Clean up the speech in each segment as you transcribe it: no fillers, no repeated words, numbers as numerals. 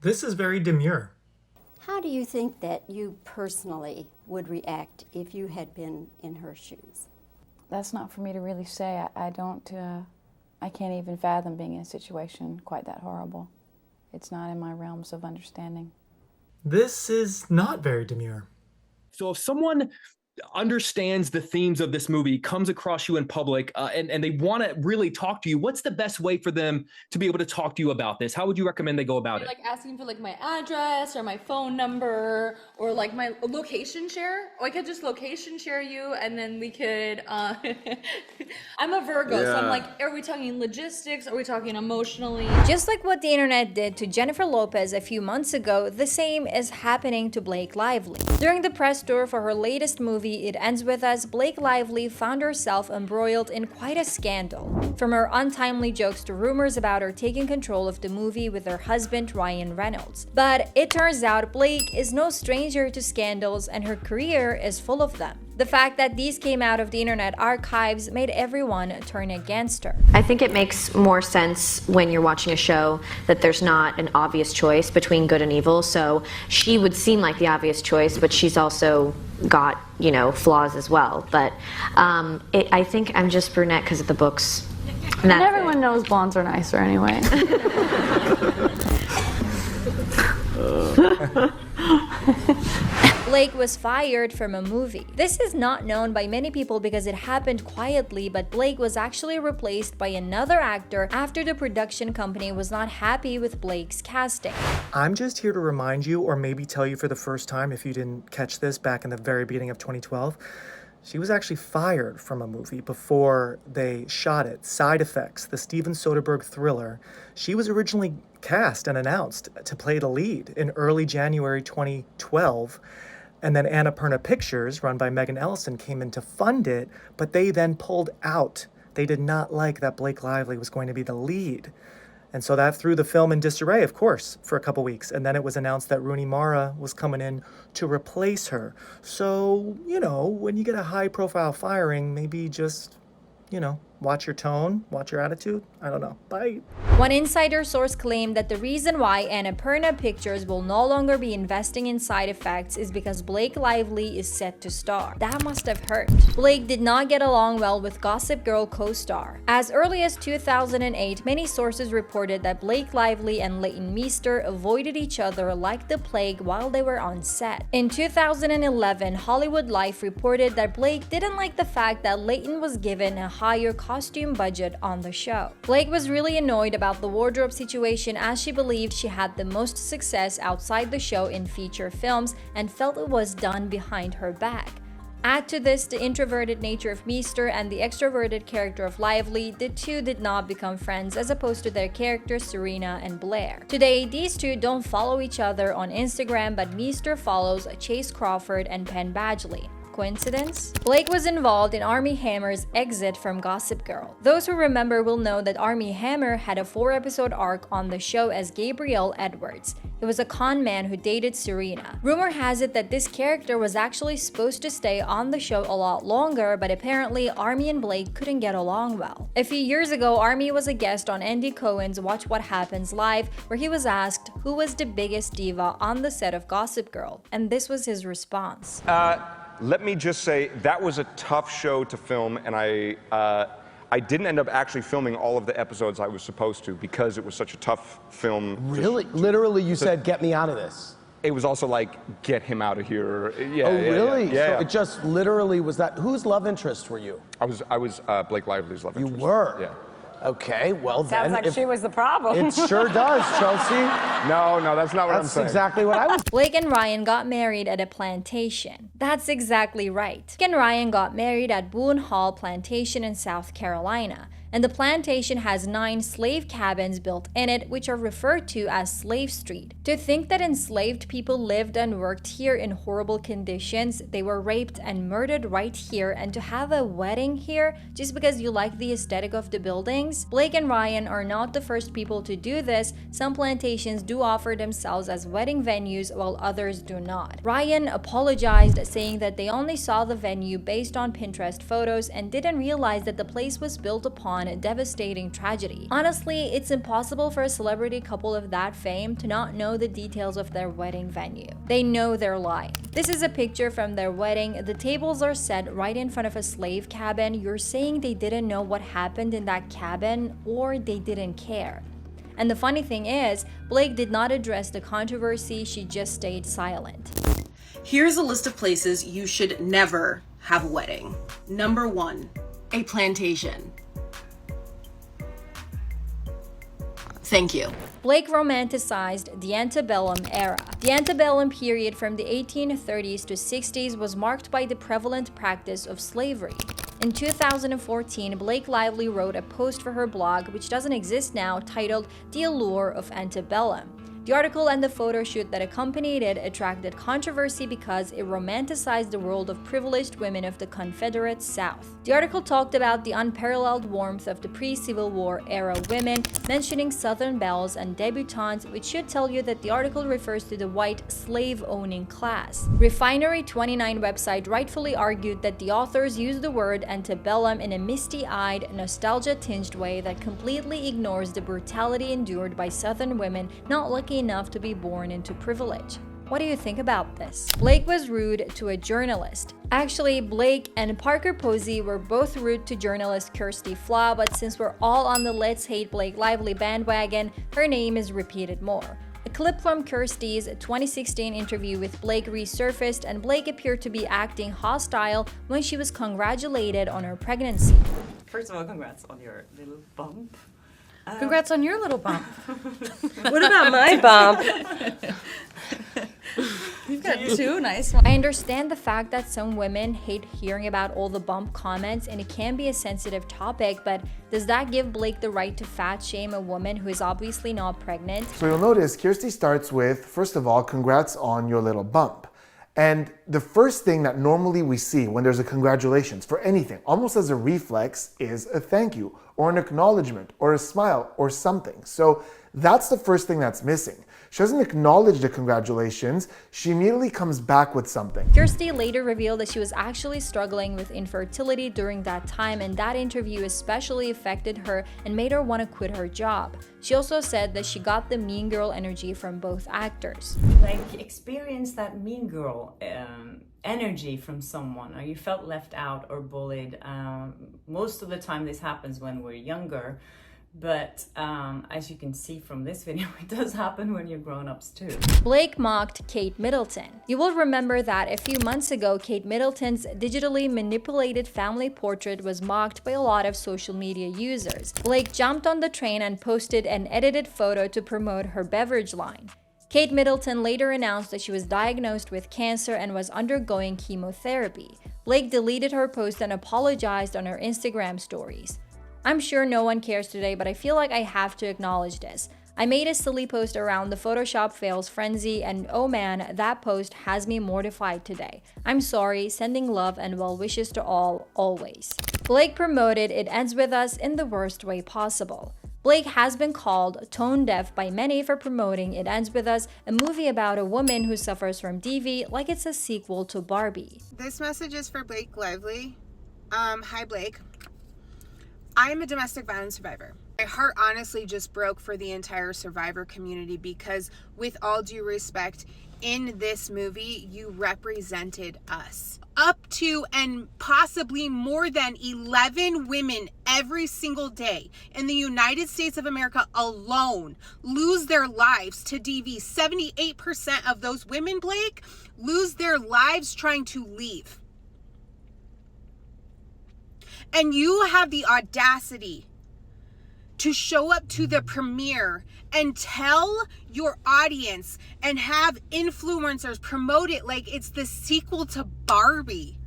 This is very demure. How do you think that you personally would react if you had been in her shoes? That's not for me to really say. I can't even fathom being in a situation quite that horrible. It's not in my realms of understanding. This is not very demure. So if someone understands the themes of this movie, comes across you in public, and they want to really talk to you, what's the best way for them to be able to talk to you about this? How would you recommend they go about it? Like asking for like my address or my phone number or like my location share. Or I could just location share you and then we could, I'm a Virgo, so I'm like, are we talking logistics? Are we talking emotionally? Just like what the internet did to Jennifer Lopez a few months ago, the same is happening to Blake Lively. During the press tour for her latest movie, It Ends With Us, Blake Lively found herself embroiled in quite a scandal. From her untimely jokes to rumors about her taking control of the movie with her husband Ryan Reynolds. But it turns out Blake is no stranger to scandals and her career is full of them. The fact that these came out of the internet archives made everyone turn against her. I think it makes more sense when you're watching a show that there's not an obvious choice between good and evil. So she would seem like the obvious choice, but she's also got, flaws as well. But I think I'm just brunette because of the books. And everyone knows blondes are nicer anyway. Blake was fired from a movie. This is not known by many people because it happened quietly, but Blake was actually replaced by another actor after the production company was not happy with Blake's casting. I'm just here to remind you, or maybe tell you for the first time if you didn't catch this back in the very beginning of 2012, she was actually fired from a movie before they shot it. Side Effects, the Steven Soderbergh thriller. She was originally cast and announced to play the lead in early January 2012. And then Annapurna Pictures, run by Megan Ellison, came in to fund it, but they then pulled out. They did not like that Blake Lively was going to be the lead. And so that threw the film in disarray, of course, for a couple weeks. And then it was announced that Rooney Mara was coming in to replace her. So, when you get a high-profile firing, maybe just, watch your tone, watch your attitude. I don't know. Bye. One insider source claimed that the reason why Annapurna Pictures will no longer be investing in Side Effects is because Blake Lively is set to star. That must have hurt. Blake did not get along well with Gossip Girl co-star. As early as 2008, many sources reported that Blake Lively and Leighton Meester avoided each other like the plague while they were on set. In 2011, Hollywood Life reported that Blake didn't like the fact that Leighton was given a higher costume budget on the show. Blake was really annoyed about the wardrobe situation as she believed she had the most success outside the show in feature films and felt it was done behind her back. Add to this the introverted nature of Meester and the extroverted character of Lively, the two did not become friends as opposed to their characters Serena and Blair. Today, these two don't follow each other on Instagram, but Meester follows Chase Crawford and Penn Badgley. Coincidence? Blake was involved in Armie Hammer's exit from Gossip Girl. Those who remember will know that Armie Hammer had a 4-episode arc on the show as Gabriel Edwards. He was a con man who dated Serena. Rumor has it that this character was actually supposed to stay on the show a lot longer, but apparently Armie and Blake couldn't get along well. A few years ago, Armie was a guest on Andy Cohen's Watch What Happens Live, where he was asked who was the biggest diva on the set of Gossip Girl, and this was his response. Let me just say, that was a tough show to film, and I didn't end up actually filming all of the episodes I was supposed to because it was such a tough film. Really? Literally, you said, get me out of this. It was also like, get him out of here. Yeah, oh, really? Yeah. So it just literally was that. Whose love interest were you? I was Blake Lively's love interest. You were? Yeah. Okay, well then. Sounds like she was the problem. It sure does, Chelsea. No, that's not what I'm saying. That's exactly what I was. Blake and Ryan got married at a plantation. That's exactly right. Blake and Ryan got married at Boone Hall Plantation in South Carolina. And the plantation has 9 slave cabins built in it, which are referred to as Slave Street. To think that enslaved people lived and worked here in horrible conditions, they were raped and murdered right here, and to have a wedding here just because you like the aesthetic of the buildings? Blake and Ryan are not the first people to do this. Some plantations do offer themselves as wedding venues while others do not. Ryan apologized, saying that they only saw the venue based on Pinterest photos and didn't realize that the place was built upon one devastating tragedy. Honestly, it's impossible for a celebrity couple of that fame to not know the details of their wedding venue. They know they're lying. This is a picture from their wedding. The tables are set right in front of a slave cabin. You're saying they didn't know what happened in that cabin, or they didn't care. And the funny thing is, Blake did not address the controversy, she just stayed silent. Here's a list of places you should never have a wedding. Number 1, a plantation. Thank you. Blake romanticized the antebellum era. The antebellum period from the 1830s to 60s was marked by the prevalent practice of slavery. In 2014, Blake Lively wrote a post for her blog, which doesn't exist now, titled The Allure of Antebellum. The article and the photo shoot that accompanied it attracted controversy because it romanticized the world of privileged women of the Confederate South. The article talked about the unparalleled warmth of the pre-Civil War era women, mentioning Southern belles and debutantes, which should tell you that the article refers to the white slave-owning class. Refinery29 website rightfully argued that the authors used the word antebellum in a misty-eyed, nostalgia-tinged way that completely ignores the brutality endured by Southern women not lucky enough to be born into privilege. What do you think about this? Blake was rude to a journalist. Actually, Blake and Parker Posey were both rude to journalist Kirsty Flaw, but since we're all on the Let's Hate Blake Lively bandwagon, her name is repeated more. A clip from Kirsty's 2016 interview with Blake resurfaced, and Blake appeared to be acting hostile when she was congratulated on her pregnancy. First of all, congrats on your little bump. Congrats on your little bump. What about my bump? You've got 2 nice ones. I understand the fact that some women hate hearing about all the bump comments, and it can be a sensitive topic, but does that give Blake the right to fat shame a woman who is obviously not pregnant? So you'll notice Kirsty starts with, first of all, congrats on your little bump. And the first thing that normally we see when there's a congratulations for anything, almost as a reflex, is a thank you or an acknowledgement or a smile or something. So that's the first thing that's missing. She doesn't acknowledge the congratulations, she immediately comes back with something. Kirsty later revealed that she was actually struggling with infertility during that time, and that interview especially affected her and made her want to quit her job. She also said that she got the mean girl energy from both actors. Like, experience that mean girl energy from someone, or you felt left out or bullied. Most of the time this happens when we're younger. But as you can see from this video, it does happen when you're grown-ups too. Blake mocked Kate Middleton. You will remember that a few months ago, Kate Middleton's digitally manipulated family portrait was mocked by a lot of social media users. Blake jumped on the train and posted an edited photo to promote her beverage line. Kate Middleton later announced that she was diagnosed with cancer and was undergoing chemotherapy. Blake deleted her post and apologized on her Instagram stories. I'm sure no one cares today, but I feel like I have to acknowledge this. I made a silly post around the Photoshop fails frenzy, and oh man, that post has me mortified today. I'm sorry, sending love and well wishes to all, always. Blake promoted It Ends With Us in the worst way possible. Blake has been called tone deaf by many for promoting It Ends With Us, a movie about a woman who suffers from DV, like it's a sequel to Barbie. This message is for Blake Lively. Hi Blake. I am a domestic violence survivor. My heart honestly just broke for the entire survivor community because, with all due respect, in this movie, you represented us. Up to and possibly more than 11 women every single day in the United States of America alone lose their lives to DV. 78% of those women, Blake, lose their lives trying to leave. And you have the audacity to show up to the premiere and tell your audience and have influencers promote it like it's the sequel to Barbie.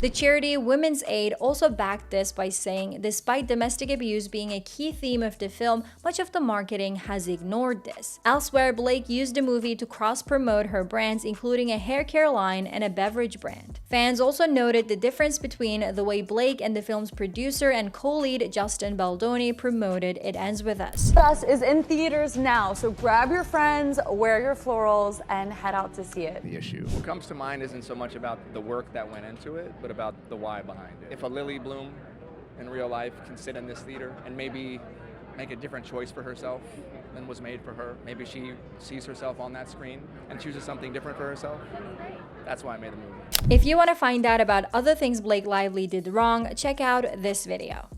The charity Women's Aid also backed this by saying, despite domestic abuse being a key theme of the film, much of the marketing has ignored this. Elsewhere, Blake used the movie to cross-promote her brands, including a hair care line and a beverage brand. Fans also noted the difference between the way Blake and the film's producer and co-lead Justin Baldoni promoted It Ends With Us. Us is in theaters now, so grab your friends, wear your florals, and head out to see it. The issue. What comes to mind isn't so much about the work that went into it, but about the why behind it. If a lily bloom in real life can sit in this theater and maybe make a different choice for herself than was made for her. Maybe she sees herself on that screen and chooses something different for herself. That's why I made the movie. If you want to find out about other things Blake Lively did wrong, check out this video.